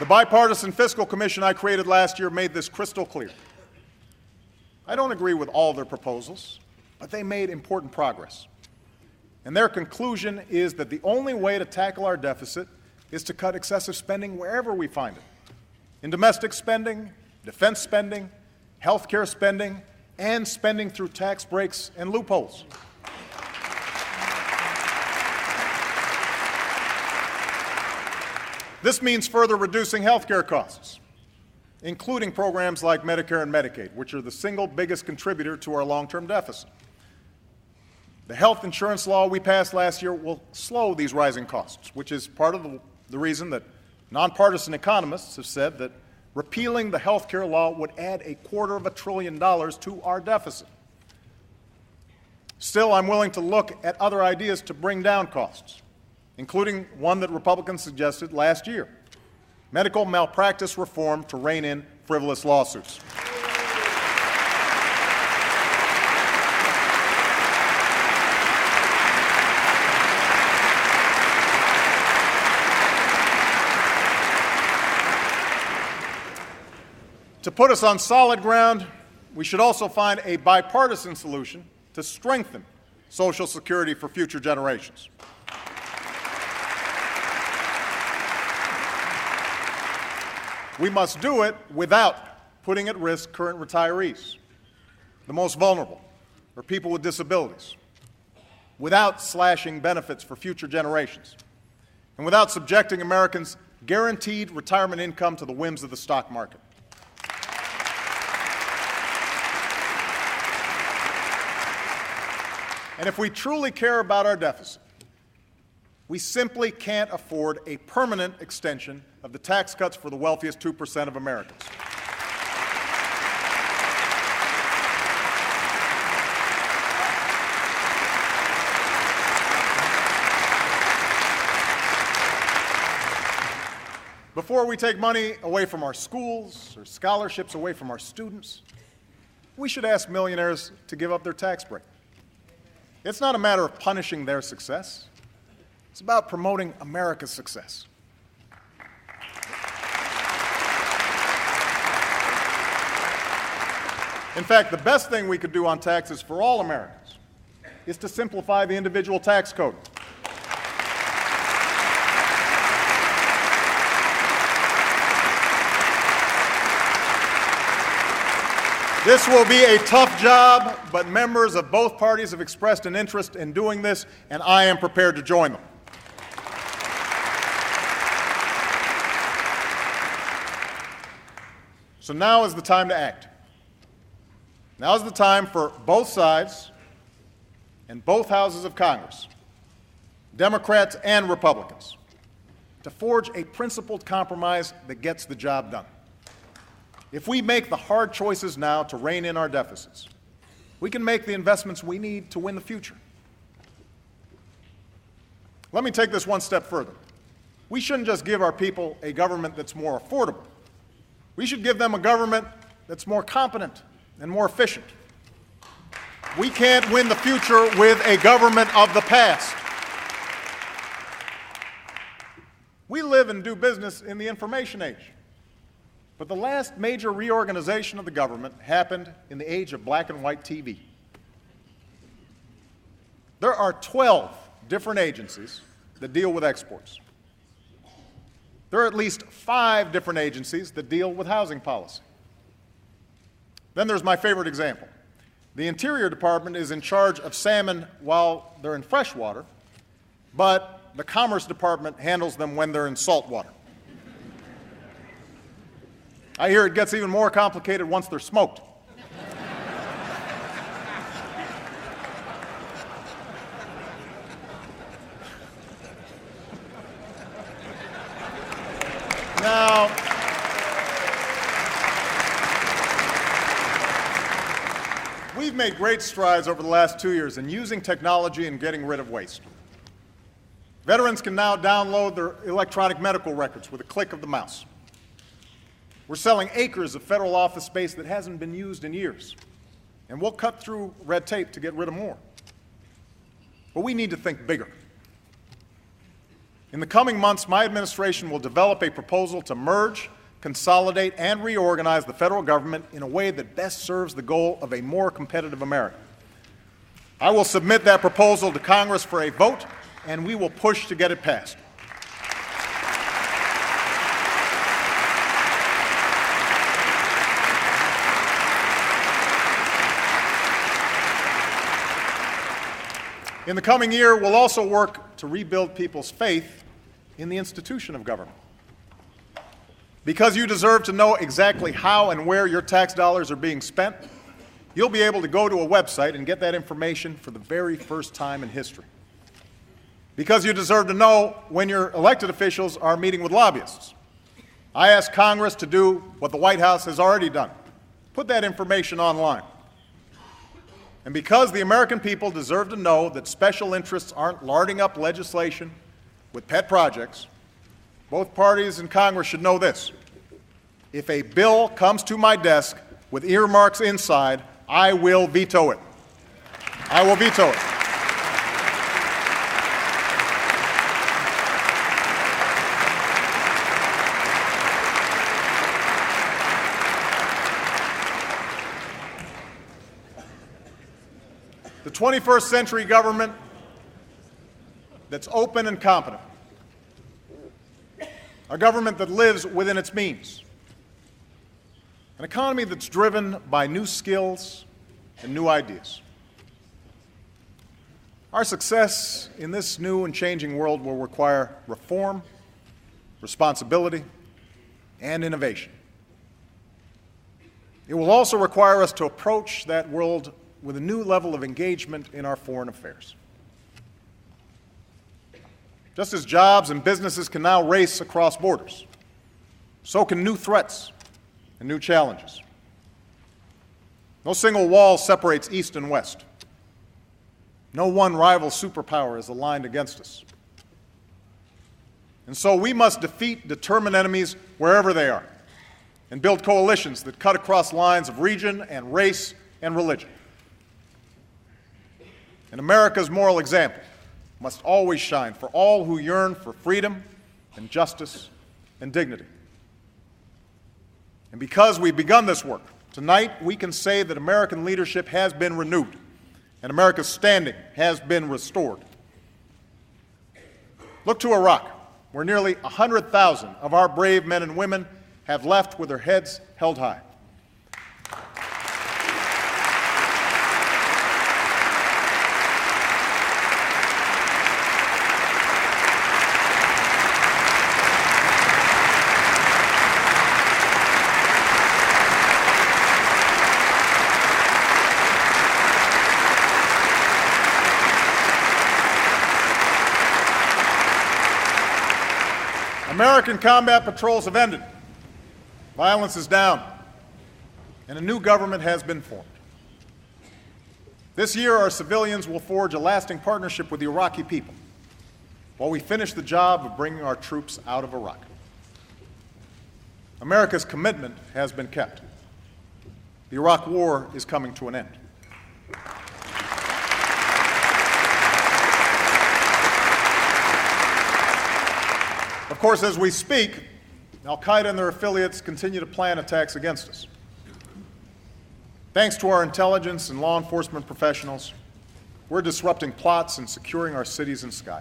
The bipartisan fiscal commission I created last year made this crystal clear. I don't agree with all their proposals, but they made important progress. And their conclusion is that the only way to tackle our deficit is to cut excessive spending wherever we find it. In domestic spending, defense spending, health care spending, and spending through tax breaks and loopholes. This means further reducing health care costs, including programs like Medicare and Medicaid, which are the single biggest contributor to our long-term deficit. The health insurance law we passed last year will slow these rising costs, which is part of the reason that nonpartisan economists have said that repealing the health care law would add $250 billion to our deficit. Still, I'm willing to look at other ideas to bring down costs, including one that Republicans suggested last year: medical malpractice reform to rein in frivolous lawsuits. To put us on solid ground, we should also find a bipartisan solution to strengthen Social Security for future generations. We must do it without putting at risk current retirees, the most vulnerable, or people with disabilities, without slashing benefits for future generations, and without subjecting Americans' guaranteed retirement income to the whims of the stock market. And if we truly care about our deficit, we simply can't afford a permanent extension of the tax cuts for the wealthiest 2% of Americans. Before we take money away from our schools or scholarships away from our students, we should ask millionaires to give up their tax break. It's not a matter of punishing their success. It's about promoting America's success. In fact, the best thing we could do on taxes for all Americans is to simplify the individual tax code. This will be a tough job, but members of both parties have expressed an interest in doing this, and I am prepared to join them. So now is the time to act. Now is the time for both sides and both houses of Congress, Democrats and Republicans, to forge a principled compromise that gets the job done. If we make the hard choices now to rein in our deficits, we can make the investments we need to win the future. Let me take this one step further. We shouldn't just give our people a government that's more affordable. We should give them a government that's more competent and more efficient. We can't win the future with a government of the past. We live and do business in the information age. But the last major reorganization of the government happened in the age of black and white TV. There are 12 different agencies that deal with exports. There are at least 5 different agencies that deal with housing policy. Then there's my favorite example. The Interior Department is in charge of salmon while they're in freshwater, but the Commerce Department handles them when they're in saltwater. I hear it gets even more complicated once they're smoked. Now, we've made great strides over the last 2 years in using technology and getting rid of waste. Veterans can now download their electronic medical records with a click of the mouse. We're selling acres of federal office space that hasn't been used in years, and we'll cut through red tape to get rid of more. But we need to think bigger. In the coming months, my administration will develop a proposal to merge, consolidate, and reorganize the federal government in a way that best serves the goal of a more competitive America. I will submit that proposal to Congress for a vote, and we will push to get it passed. In the coming year, we'll also work to rebuild people's faith in the institution of government. Because you deserve to know exactly how and where your tax dollars are being spent, you'll be able to go to a website and get that information for the very first time in history. Because you deserve to know when your elected officials are meeting with lobbyists. I ask Congress to do what the White House has already done. Put that information online. And because the American people deserve to know that special interests aren't larding up legislation with pet projects, both parties in Congress should know this. If a bill comes to my desk with earmarks inside, I will veto it. I will veto it. The 21st century government that's open and competent, a government that lives within its means, an economy that's driven by new skills and new ideas. Our success in this new and changing world will require reform, responsibility, and innovation. It will also require us to approach that world with a new level of engagement in our foreign affairs. Just as jobs and businesses can now race across borders, so can new threats and new challenges. No single wall separates East and West. No one rival superpower is aligned against us. And so we must defeat determined enemies wherever they are and build coalitions that cut across lines of region and race and religion. And America's moral example must always shine for all who yearn for freedom and justice and dignity. And because we've begun this work, tonight we can say that American leadership has been renewed and America's standing has been restored. Look to Iraq, where nearly 100,000 of our brave men and women have left with their heads held high. American combat patrols have ended, violence is down, and a new government has been formed. This year, our civilians will forge a lasting partnership with the Iraqi people while we finish the job of bringing our troops out of Iraq. America's commitment has been kept. The Iraq War is coming to an end. Of course, as we speak, al-Qaeda and their affiliates continue to plan attacks against us. Thanks to our intelligence and law enforcement professionals, we're disrupting plots and securing our cities and skies.